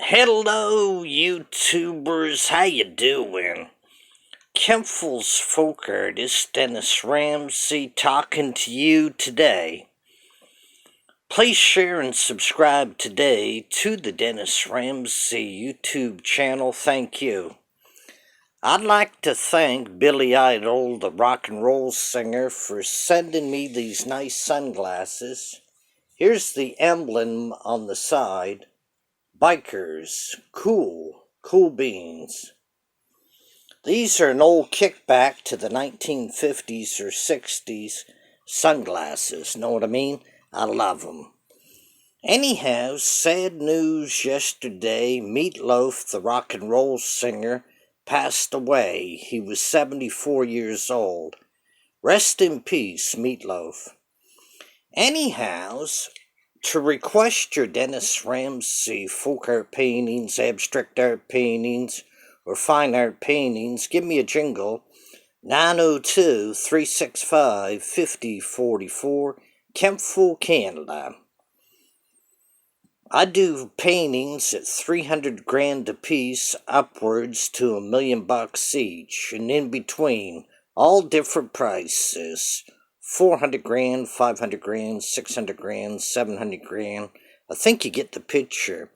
Hello, YouTubers. How you doing? Kempfel's folk artist Dennis Ramsay talking to you today. Please share and subscribe today to the Dennis Ramsay YouTube channel. Thank you. I'd like to thank Billy Idol, the rock and roll singer, for sending me these nice sunglasses. Here's the emblem on the side. Bikers, cool beans. These are an old kickback to the 1950s or 60s sunglasses, know what I mean? I love them. Anyhow, sad news yesterday, Meatloaf, the rock and roll singer, passed away. He was 74 years old. Rest in peace, Meatloaf. Anyhows, to request your Dennis Ramsay folk art paintings, abstract art paintings, or fine art paintings, give me a jingle. 902-365-5044, Kempful, Canada. I do paintings at 300 grand a piece, upwards to $1 million each, and in between, all different prices. 400 grand, 500 grand, 600 grand, 700 grand. I think you get the picture.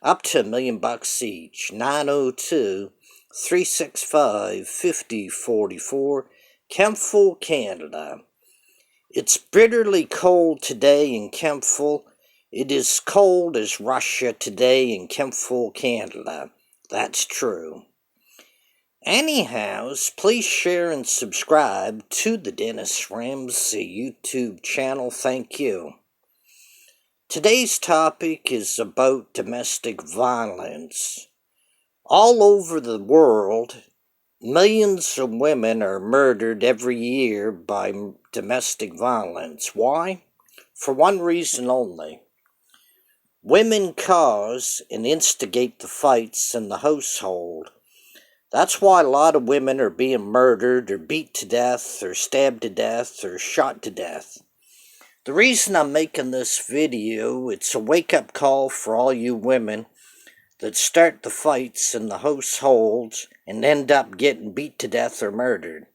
Up to $1 million each. 902-365-5044, Kempful, Canada. It's bitterly cold today in Kempful. It is cold as Russia today in Kempful, Canada. That's true. Anyhows, please share and subscribe to the Dennis Ramsay YouTube channel. Thank you. Today's topic is about domestic violence. All over the world, millions of women are murdered every year by domestic violence. Why? For one reason only. Women cause and instigate the fights in the household. That's why a lot of women are being murdered or beat to death or stabbed to death or shot to death. The reason I'm making this video, it's a wake-up call for all you women that start the fights in the households and end up getting beat to death or murdered.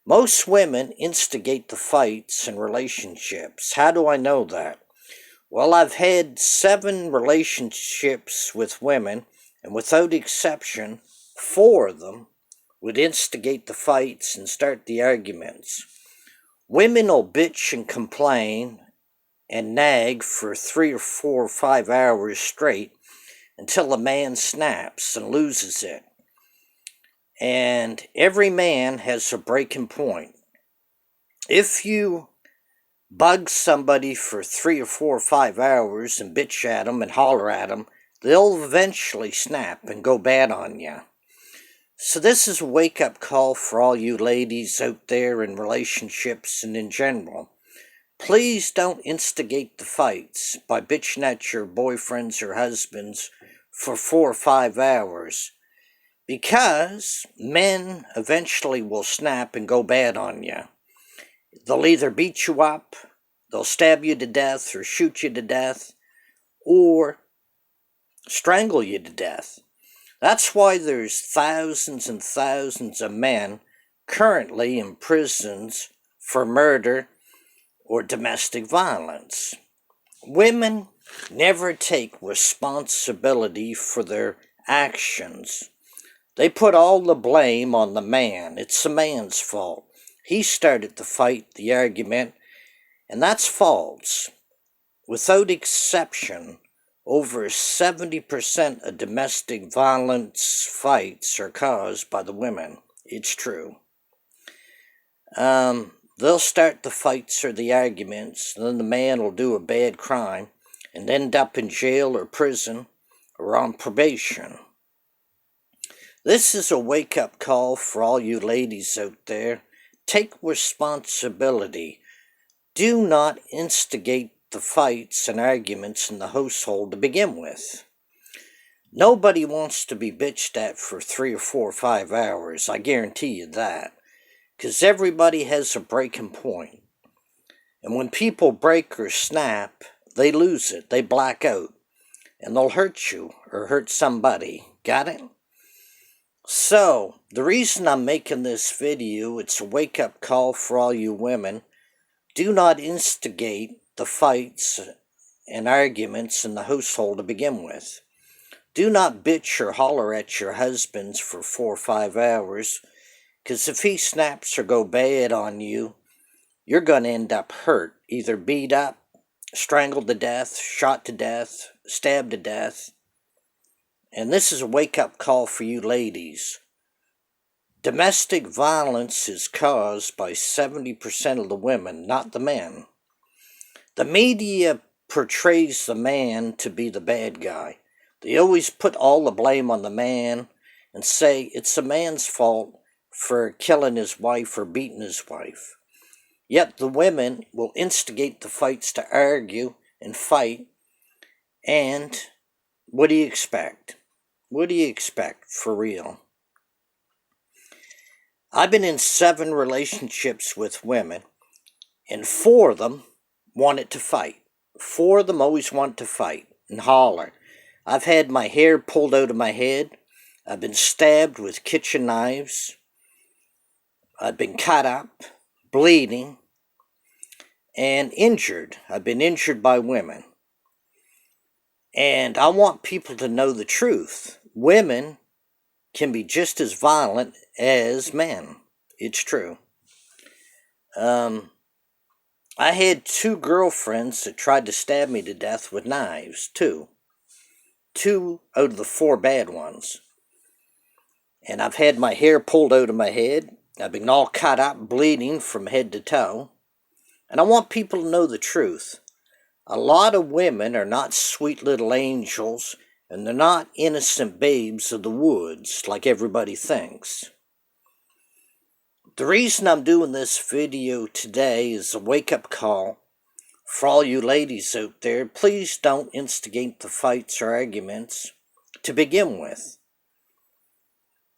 Most women instigate the fights in relationships. How do I know that? Well, I've had 7 relationships with women, and without exception, 4 of them would instigate the fights and start the arguments. Women will bitch and complain and nag for 3 or 4 or 5 hours straight until a man snaps and loses it. And every man has a breaking point. If you bug somebody for 3 or 4 or 5 hours and bitch at them and holler at them, they'll eventually snap and go bad on you. So this is a wake-up call for all you ladies out there in relationships and in general. Please don't instigate the fights by bitching at your boyfriends or husbands for 4 or 5 hours, because men eventually will snap and go bad on you. They'll either beat you up, they'll stab you to death or shoot you to death, or strangle you to death. That's why there's thousands and thousands of men currently in prisons for murder or domestic violence. Women never take responsibility for their actions. They put all the blame on the man. It's the man's fault. He started the fight, the argument, and that's false. Without exception, over 70% of domestic violence fights are caused by the women. It's true. They'll start the fights or the arguments, and then the man will do a bad crime and end up in jail or prison or on probation. This is a wake-up call for all you ladies out there. Take responsibility. Do not instigate the fights and arguments in the household to begin with. Nobody wants to be bitched at for 3 or 4 or 5 hours, I guarantee you that. Because everybody has a breaking point. And when people break or snap, they lose it, they black out. and they'll hurt you or hurt somebody. Got it? So, the reason I'm making this video, it's a wake-up call for all you women. Do not instigate the fights and arguments in the household to begin with. Do not bitch or holler at your husbands for 4 or 5 hours, because if he snaps or go bad on you, you're going to end up hurt, either beat up, strangled to death, shot to death, stabbed to death. And this is a wake-up call for you ladies. Domestic violence is caused by 70% of the women, not the men. The media portrays the man to be the bad guy. They always put all the blame on the man and say it's the man's fault for killing his wife or beating his wife. Yet the women will instigate the fights to argue and fight. And what do you expect? What do you expect for real? I've been in 7 relationships with women, and 4 of them wanted to fight. 4 of them always want to fight and holler. I've had my hair pulled out of my head. I've been stabbed with kitchen knives. I've been cut up, bleeding, and injured. I've been injured by women. And I want people to know the truth. Women can be just as violent as men. It's true. I had 2 girlfriends that tried to stab me to death with knives. 2 out of the 4 bad ones. And I've had my hair pulled out of my head. I've been all cut up, bleeding from head to toe. And I want people to know the truth. A lot of women are not sweet little angels, and they're not innocent babes of the woods like everybody thinks. The reason I'm doing this video today is a wake-up call for all you ladies out there. Please don't instigate the fights or arguments to begin with,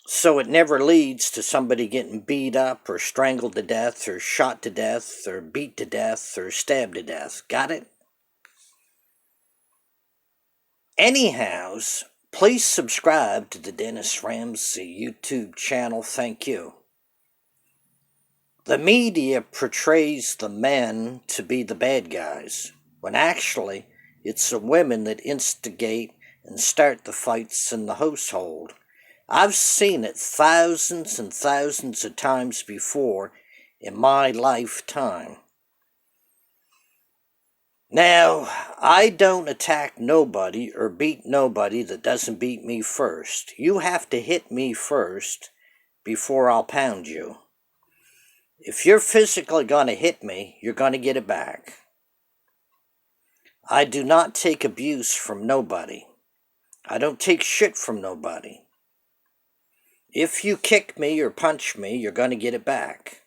so it never leads to somebody getting beat up or strangled to death or shot to death or beat to death or stabbed to death. Got it? Anyhows, please subscribe to the Dennis Ramsay YouTube channel. Thank you. The media portrays the men to be the bad guys, when actually it's the women that instigate and start the fights in the household. I've seen it thousands and thousands of times before in my lifetime. Now, I don't attack nobody or beat nobody that doesn't beat me first. You have to hit me first before I'll pound you. If you're physically going to hit me, you're going to get it back. I do not take abuse from nobody. I don't take shit from nobody. If you kick me or punch me, you're going to get it back.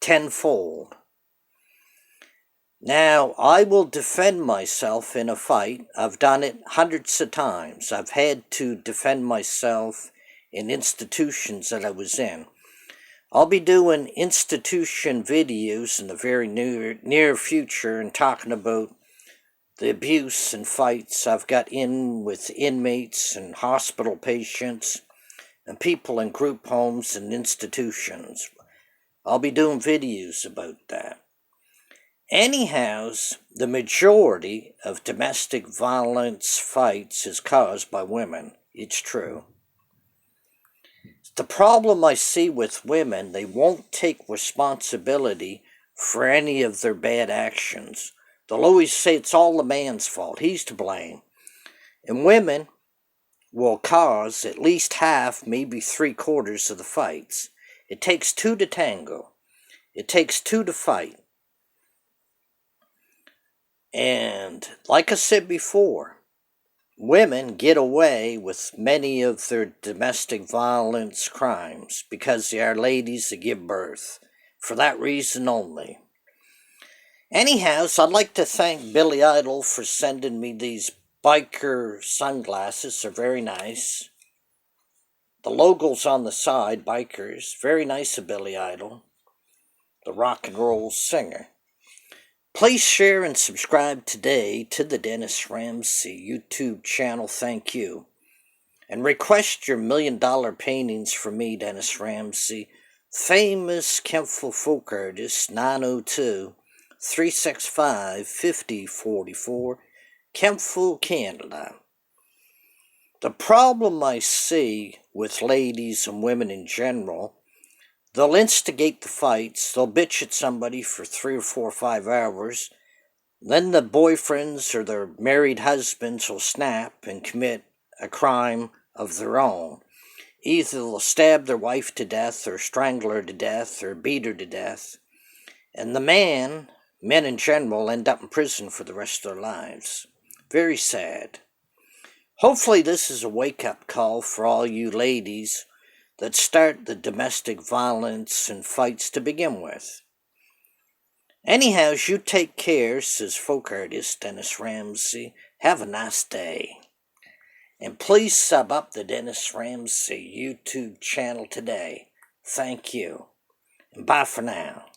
Tenfold. Now, I will defend myself in a fight. I've done it hundreds of times. I've had to defend myself in institutions that I was in. I'll be doing institution videos in the very near future and talking about the abuse and fights I've got in with inmates and hospital patients and people in group homes and institutions. I'll be doing videos about that. Anyhows, the majority of domestic violence fights is caused by women. It's true. The problem I see with women, they won't take responsibility for any of their bad actions. They'll always say it's all the man's fault. He's to blame. And women will cause at least half, maybe 3/4 of the fights. It takes 2 to tango. It takes 2 to fight. And like I said before, women get away with many of their domestic violence crimes because they are ladies that give birth. For that reason only. Anyhow, so I'd like to thank Billy Idol for sending me these biker sunglasses. They're very nice. The logo's on the side, bikers. Very nice of Billy Idol, the rock and roll singer. Please share and subscribe today to the Dennis Ramsay YouTube channel. Thank you. And request your $1 million paintings from me, Dennis Ramsay, famous Kempful folk artist, 902-365-5044, Kempful, Canada. The problem I see with ladies and women in general, they'll instigate the fights, they'll bitch at somebody for 3 or 4 or 5 hours, then the boyfriends or their married husbands will snap and commit a crime of their own. Either they'll stab their wife to death or strangle her to death or beat her to death. And the men in general, end up in prison for the rest of their lives. Very sad. Hopefully this is a wake-up call for all you ladies that start the domestic violence and fights to begin with. Anyhows, you take care, says folk artist Dennis Ramsay. Have a nice day. And please sub up the Dennis Ramsay YouTube channel today. Thank you. And bye for now.